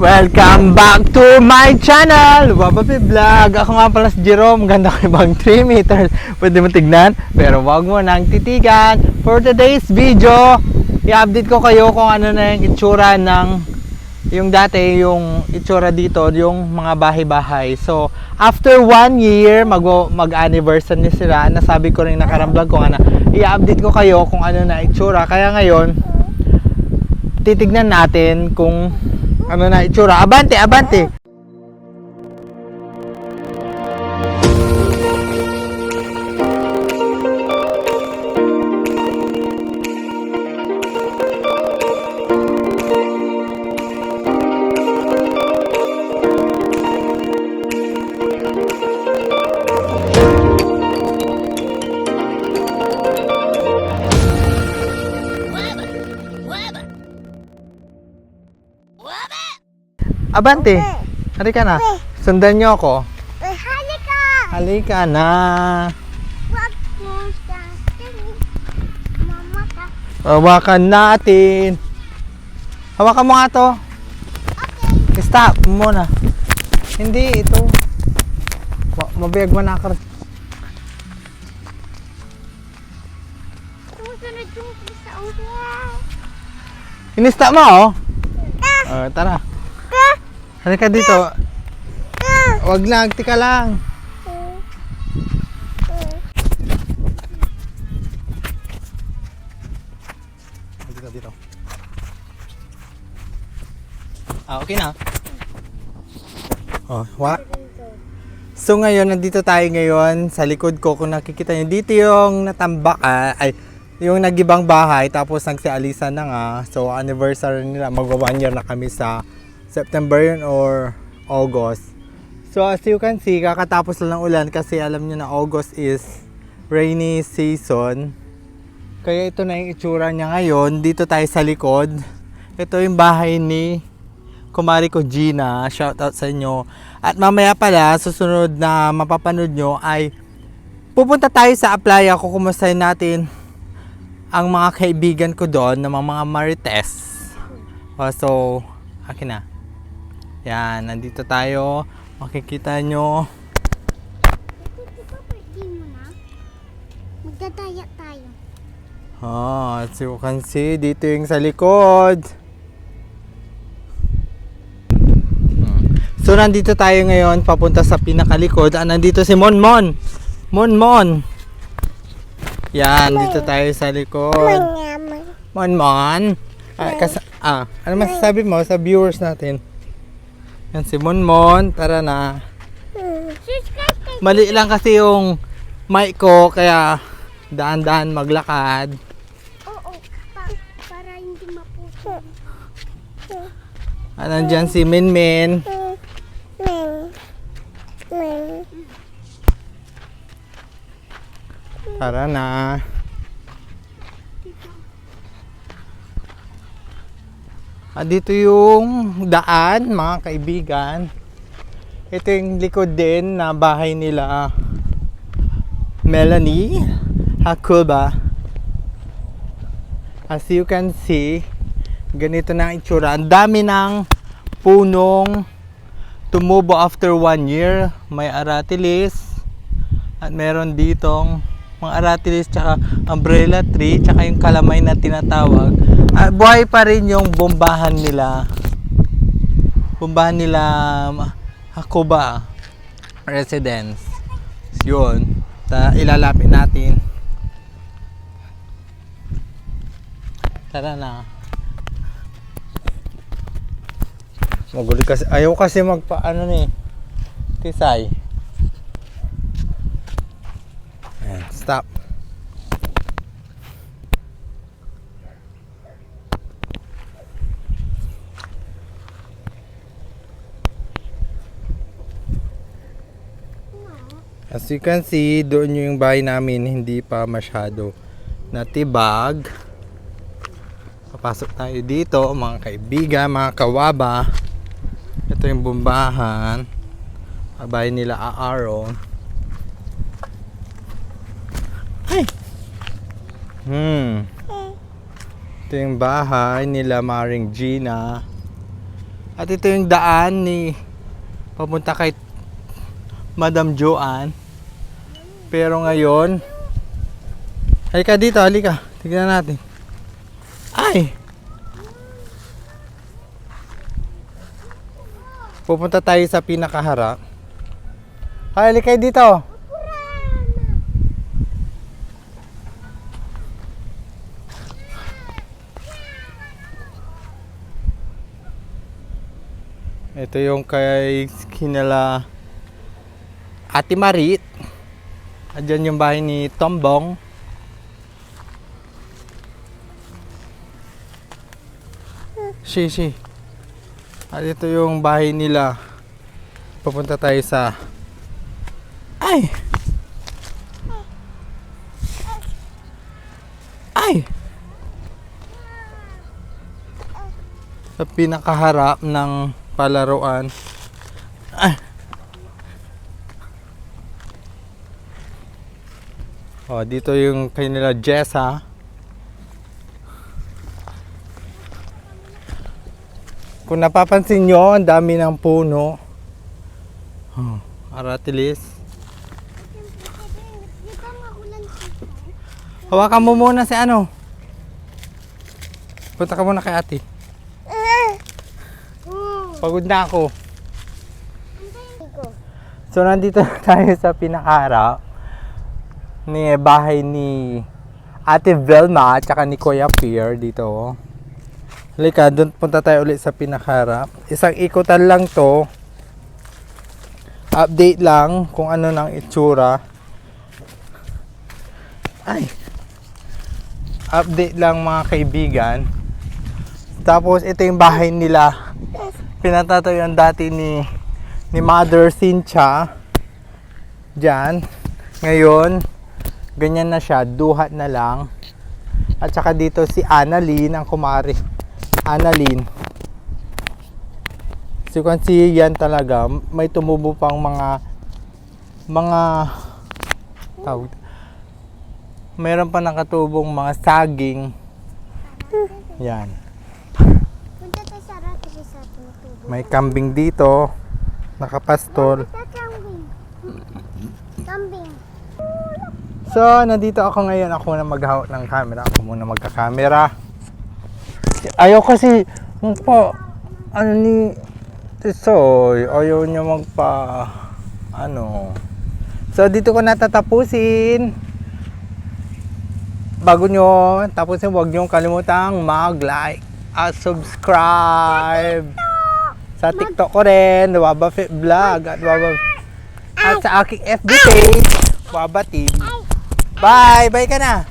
Welcome back to my channel! Wabapi Vlog! Ako nga pala si Jerome. Ganda ko ibang 3 meters. Pwede mo tignan, pero wag mo nang titigan. For today's video, i-update ko kayo kung ano na yung itsura ng yung dati, yung itsura dito, yung mga bahay-bahay. So, after 1 year, mag-anniversary sila. Nasabi ko rin nakarang vlog ko nga na i-update ko kayo kung ano na itsura. Kaya ngayon, titignan natin kung ano na itsura. Abante, abante! Abante! Halika na. Sundan niyo ako. Halika! Halika na. Wag mo sa akin. Mama ka. Hawakan natin. Hawakan mo nga to. Okay. Stop muna. Hindi, ito. Mabiyag manakar. Sumunod yung sa ulo. Inista mo, oh. Tara. Halika dito. Wag lang, tika lang. Halika dito. Okay na. So ngayon, nandito tayo ngayon sa likod ko. Kung nakikita nyo, dito yung natambak, yung nagibang bahay. Tapos nagsialisan na nga. So anniversary nila, magwa 1 year na kami sa September yun or August. So as you can see, kakatapos lang ng ulan kasi alam nyo na August is rainy season. Kaya ito na yung itsura niya ngayon. Dito tayo sa likod. Ito yung bahay ni kumari ko Gina. Shoutout sa inyo. At mamaya pala, susunod na mapapanood nyo ay pupunta tayo sa Aplaya. Kukumustahin natin ang mga kaibigan ko doon na mga Marites. So, akin na. Yan, nandito tayo. Makikita nyo. Pwede mo na. Magdadaya tayo. As you can see, dito yung sa likod. So, nandito tayo ngayon, papunta sa pinakalikod. Nandito si Monmon. Monmon. Yan, dito tayo sa likod. Monmon. Ano masasabi mo sa viewers natin? Yan si Monmon, tara na. Mali lang kasi yung mic ko, kaya daan-daan maglakad. Oo, para hindi maputo. Nandyan si Minmin. Tara na. Dito yung daan, mga kaibigan. Ito yung likod din na bahay nila Melanie Hakuba. As you can see, ganito na ang itsura. Ang dami ng punong tumubo after 1 year. May aratilis at meron ditong mga aratilis tsaka umbrella tree tsaka yung kalamay na tinatawag. Buhay pa rin yung bombahan nila. Bombahan nila Hakuba Residence. Yun. Ilalapit natin. Tara na. Magulo kasi. Ayaw kasi magpaano ni Tisay. Ayan, stop. As you can see, doon yung bahay namin hindi pa masyado natibag. Papasok tayo dito, mga kaibigan, mga kawaba. Ito yung bombahan. Bahay nila Aaron. Ay! Ito yung bahay nila Maring Gina. At ito yung daan ni papunta kay Madam Joanne. Pero ngayon, halika dito, halika. Tignan natin. Ay! Pupunta tayo sa pinakaharap. Ay, halika dito. Ito yung kay kinala Ate Marit. Diyan yung bahay ni Tombong. Shi. At ito yung bahay nila. Papunta tayo sa... Ay! Ay! Sa pinakaharap ng palaruan. Ay! Oh, dito yung kanila Jessa. Kung napapansin nyo, ang dami ng puno. Oh, aratilis. Di ba makulan dito? Hawakan mo muna si ano. Punta ka muna kay ate. Pagod na ako. So, nandito tayo sa pinakaharap ni bahay ni Ate Velma at saka ni Kuya Pierre dito. Halika, doon punta tayo ulit sa pinakaharap. Isang ikutan lang to. Update lang kung ano nang itsura. Ay! Update lang mga kaibigan. Tapos ito yung bahay nila. Pinatatayan dati ni Mother Cynthia. Diyan. Ngayon, ganyan na siya. Duhat na lang. At saka dito si Annalyn, ang kumari. Annalyn. So you can see yan talaga. May tumubo pang mga tawag. Meron pa nakatubong mga saging. Yan. Punta tayo sa aratilis sa tumutubo. May kambing dito. Nakapastol. Kambing. Kambing. So, nandito ako ngayon. Ako na maghawak ng camera. Ako muna magka-camera. Ayaw kasi ano ni Tisoy. Ayaw niya So, dito ko natatapusin. Bago nyo tapusin, huwag nyo kalimutang mag-like at subscribe. Sa TikTok ko rin, Waba Fit Vlog at sa aking FB page, Waba TV. Bye! Bye ka na!